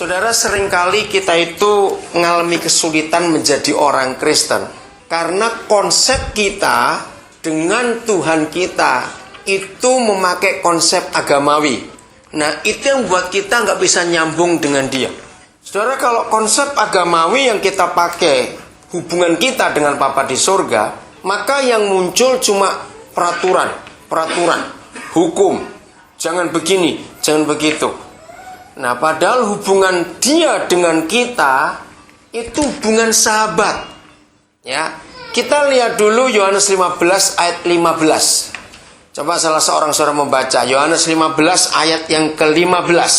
Saudara, seringkali kita itu mengalami kesulitan menjadi orang Kristen karena konsep kita dengan Tuhan kita itu memakai konsep agamawi. Nah, itu yang buat kita nggak bisa nyambung dengan dia. Saudara, kalau konsep agamawi yang kita pakai hubungan kita dengan Bapa di surga, maka yang muncul cuma peraturan, hukum. Jangan begini, jangan begitu. Nah, padahal hubungan dia dengan kita itu hubungan sahabat. Ya. Kita lihat dulu Yohanes 15 ayat 15. Coba salah seorang saudara membaca Yohanes 15 ayat yang ke-15.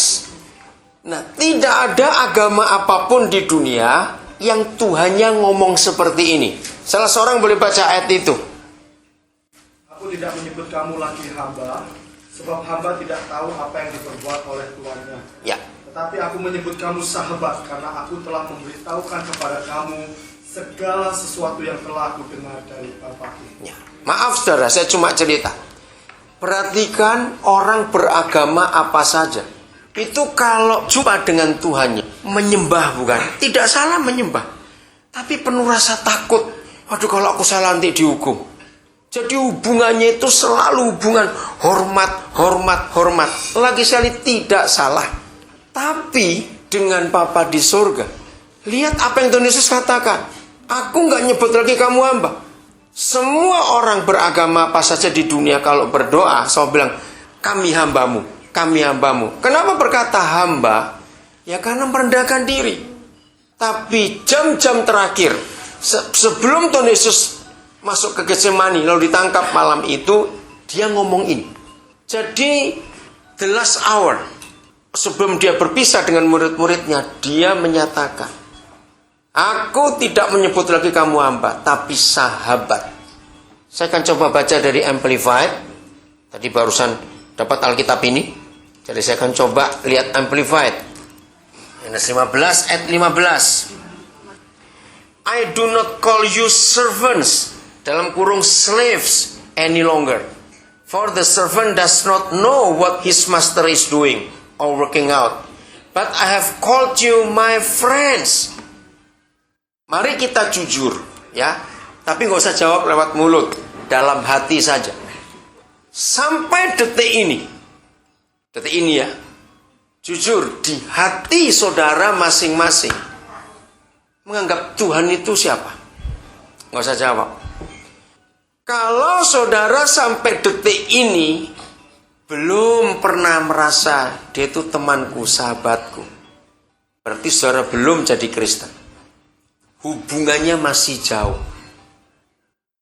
Nah, tidak ada agama apapun di dunia yang Tuhannya ngomong seperti ini. Salah seorang boleh baca ayat itu. Aku tidak menyebut kamu lagi hamba, sebab hamba tidak tahu apa yang diperbuat oleh tuannya. Ya. Tetapi aku menyebut kamu sahabat, karena aku telah memberitahukan kepada kamu segala sesuatu yang telah aku dengar dari Bapa-Ku. Ya. Maaf saudara, saya cuma cerita. Perhatikan orang beragama apa saja. Itu kalau jumpa dengan Tuhannya, menyembah bukan? Tidak salah menyembah. Tapi penuh rasa takut. Waduh, kalau aku salah nanti dihukum. Jadi hubungannya itu selalu hubungan hormat. Lagi sekali tidak salah. Tapi dengan Bapa di surga, lihat apa yang Tuhan Yesus katakan. Aku nggak nyebut lagi kamu hamba. Semua orang beragama apa saja di dunia kalau berdoa selalu bilang, kami hambamu. Kenapa berkata hamba? Ya karena merendahkan diri. Tapi jam-jam terakhir sebelum Tuhan Yesus masuk ke Getsemani lalu ditangkap malam itu, dia ngomong ini. Jadi the last hour sebelum dia berpisah dengan murid-muridnya, dia menyatakan, aku tidak menyebut lagi kamu hamba, tapi sahabat. Saya akan coba baca dari Amplified. Tadi barusan dapat Alkitab ini. Jadi saya akan coba lihat Amplified. Yohanes 15 ayat 15. I do not call you servants, dalam kurung slaves, any longer. For the servant does not know what his master is doing or working out. But I have called you my friends. Mari kita jujur, ya. Tapi nggak usah jawab lewat mulut, dalam hati saja. Sampai detik ini ya, jujur di hati saudara masing-masing menganggap Tuhan itu siapa? Nggak usah jawab. Kalau saudara sampai detik ini belum pernah merasa dia itu temanku, sahabatku, berarti saudara belum jadi Kristen. Hubungannya masih jauh.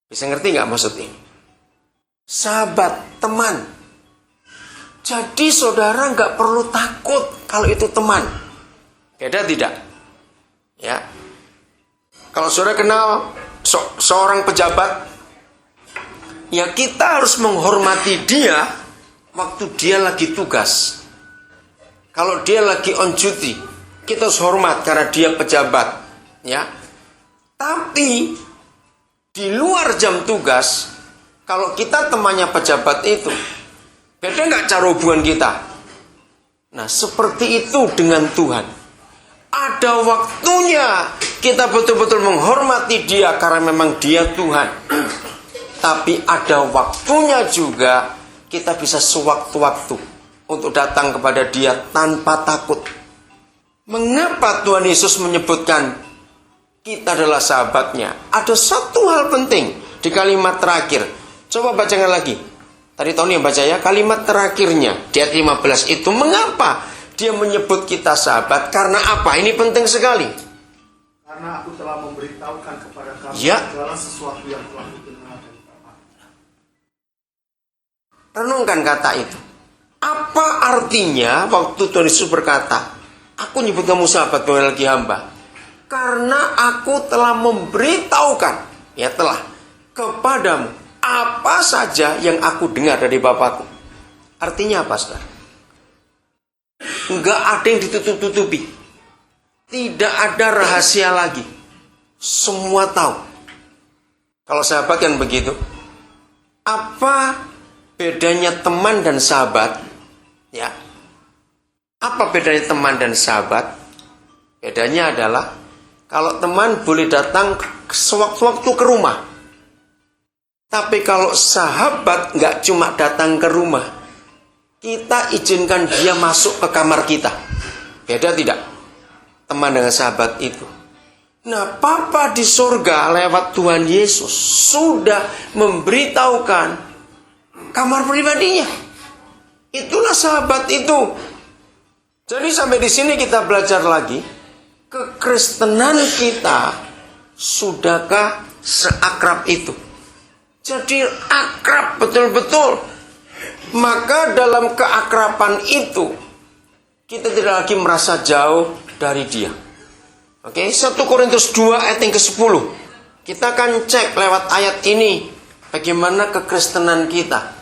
Bisa ngerti nggak maksud ini? Sahabat, teman. Jadi saudara nggak perlu takut kalau itu teman. Beda tidak? Ya. Kalau saudara kenal seorang pejabat, ya kita harus menghormati dia waktu dia lagi tugas. Kalau dia lagi on duty, kita harus hormat karena dia pejabat. Ya. Tapi di luar jam tugas, kalau kita temannya pejabat itu, beda nggak cara hubungan kita? Nah, seperti itu dengan Tuhan. Ada waktunya kita betul-betul menghormati dia karena memang dia Tuhan. Tapi ada waktunya juga kita bisa sewaktu-waktu untuk datang kepada dia tanpa takut. Mengapa Tuhan Yesus menyebutkan kita adalah sahabatnya? Ada satu hal penting di kalimat terakhir. Coba bacakan lagi. Tadi Tony yang baca ya, kalimat terakhirnya di ayat 15 itu. Mengapa dia menyebut kita sahabat? Karena apa? Ini penting sekali. Karena aku telah memberitahukan kepada kamu segala sesuatu yang telah kudengar dari Bapa. Renungkan kata itu. Apa artinya waktu Tuhan Yesus berkata, aku nyebut kamu sahabat, bukan lagi hamba? Karena aku telah memberitahukan, ya telah, kepadamu apa saja yang aku dengar dari Bapakku. Artinya apa, saudara? Enggak ada yang ditutup-tutupi. Tidak ada rahasia lagi. Semua tahu. Kalau sahabat kan begitu. Apa bedanya teman dan sahabat? Ya. Apa bedanya teman dan sahabat? Bedanya adalah kalau teman boleh datang sewaktu-waktu ke rumah. Tapi kalau sahabat nggak cuma datang ke rumah, kita izinkan dia masuk ke kamar kita. Beda tidak? Teman dengan sahabat itu. Nah, Papa di surga lewat Tuhan Yesus sudah memberitahukan kamar pribadinya. Itulah sahabat itu. Jadi sampai di sini kita belajar lagi, kekristenan kita sudahkah seakrab itu? Jadi akrab betul-betul. Maka dalam keakraban itu kita tidak lagi merasa jauh dari dia. Oke, 1 Korintus 2 ayat yang ke-10. Kita akan cek lewat ayat ini bagaimana kekristenan kita.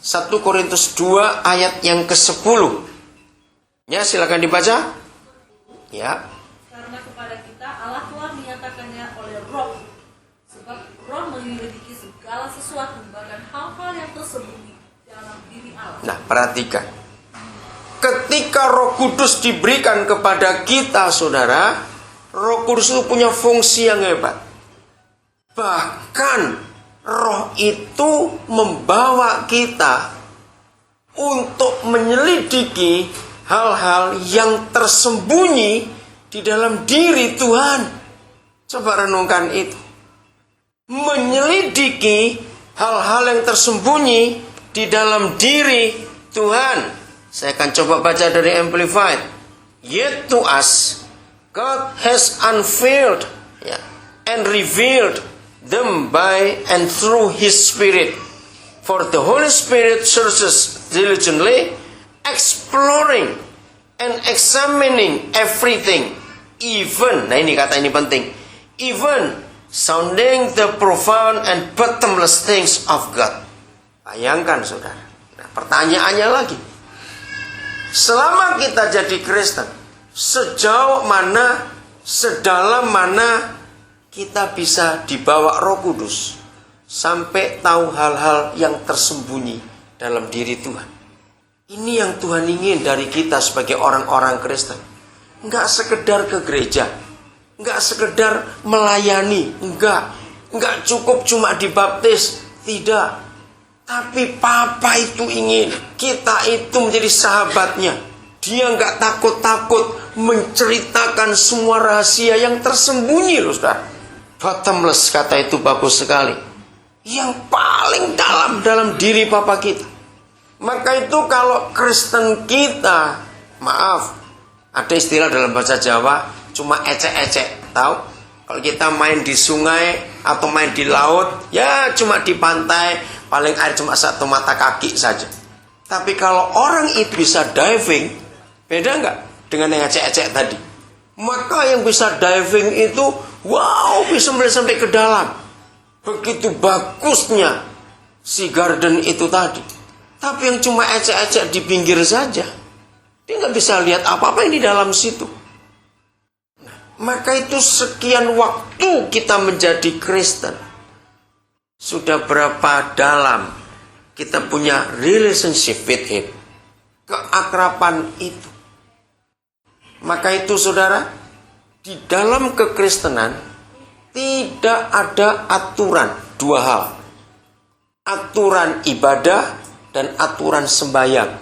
1 Korintus 2 ayat yang ke-10. Ya, silakan dibaca. Ya. Karena kepada kita Allah telah menyatakannya oleh Roh. Sebab Roh menyelidiki segala sesuatu, bahkan hal-hal yang tersembunyi dalam diri Allah. Nah, perhatikan. Ketika Roh Kudus diberikan kepada kita, saudara, Roh Kudus itu punya fungsi yang hebat. Bahkan Roh itu membawa kita untuk menyelidiki hal-hal yang tersembunyi di dalam diri Tuhan. Coba renungkan itu. Menyelidiki hal-hal yang tersembunyi di dalam diri Tuhan. Saya akan coba baca dari Amplified. Yet to us God has unveiled and revealed them by and through His Spirit. For the Holy Spirit searches diligently, exploring and examining everything, even, nah ini kata ini penting, even sounding the profound and bottomless things of God. Bayangkan saudara. Nah, pertanyaannya lagi, selama kita jadi Kristen, sejauh mana, sedalam mana kita bisa dibawa Roh Kudus sampai tahu hal-hal yang tersembunyi dalam diri Tuhan. Ini yang Tuhan ingin dari kita sebagai orang-orang Kristen. Enggak sekedar ke gereja, enggak sekedar melayani, enggak cukup cuma dibaptis, tidak. Tapi Papa itu ingin kita itu menjadi sahabatnya. Dia enggak takut-takut menceritakan semua rahasia yang tersembunyi, loh saudara. Bottomless, kata itu bagus sekali. Yang paling dalam diri Papa kita. Maka itu kalau Kristen kita, maaf, ada istilah dalam bahasa Jawa, cuma ecek-ecek, tahu? Kalau kita main di sungai atau main di laut, ya cuma di pantai, paling air cuma 1 mata kaki saja. Tapi kalau orang itu bisa diving, beda nggak dengan yang ecek-ecek tadi? Maka yang bisa diving itu, wow, bisa melihat sampai ke dalam. Begitu bagusnya si garden itu tadi. Tapi yang cuma ecek-ecek di pinggir saja, dia nggak bisa lihat apa-apa yang di dalam situ. Nah, maka itu sekian waktu kita menjadi Kristen, sudah berapa dalam kita punya relationship with Him, keakraban itu. Maka itu saudara, di dalam kekristenan tidak ada aturan, 2 hal. Aturan ibadah dan aturan sembahyang.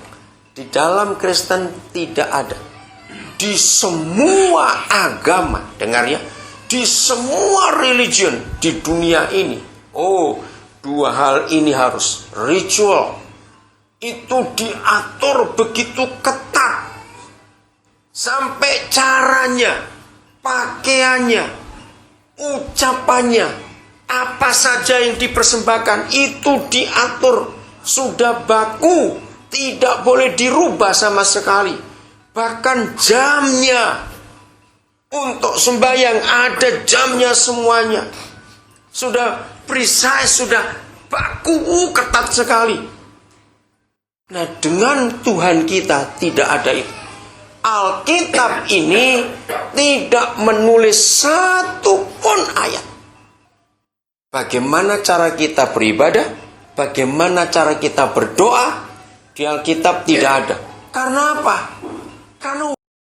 Di dalam Kristen tidak ada. Di semua agama, dengar ya, di semua religion di dunia ini, 2 hal ini harus. Ritual itu diatur begitu ketat, sampai caranya, pakaiannya, ucapannya, apa saja yang dipersembahkan itu diatur. Sudah baku, tidak boleh dirubah sama sekali. Bahkan jamnya untuk sembahyang ada jamnya semuanya. Sudah precise, sudah baku, ketat sekali. Nah, dengan Tuhan kita tidak ada itu. Alkitab ini tidak menulis 1 pun ayat. Bagaimana cara kita beribadah? Bagaimana cara kita berdoa? Di Alkitab tidak ada. Karena apa? Karena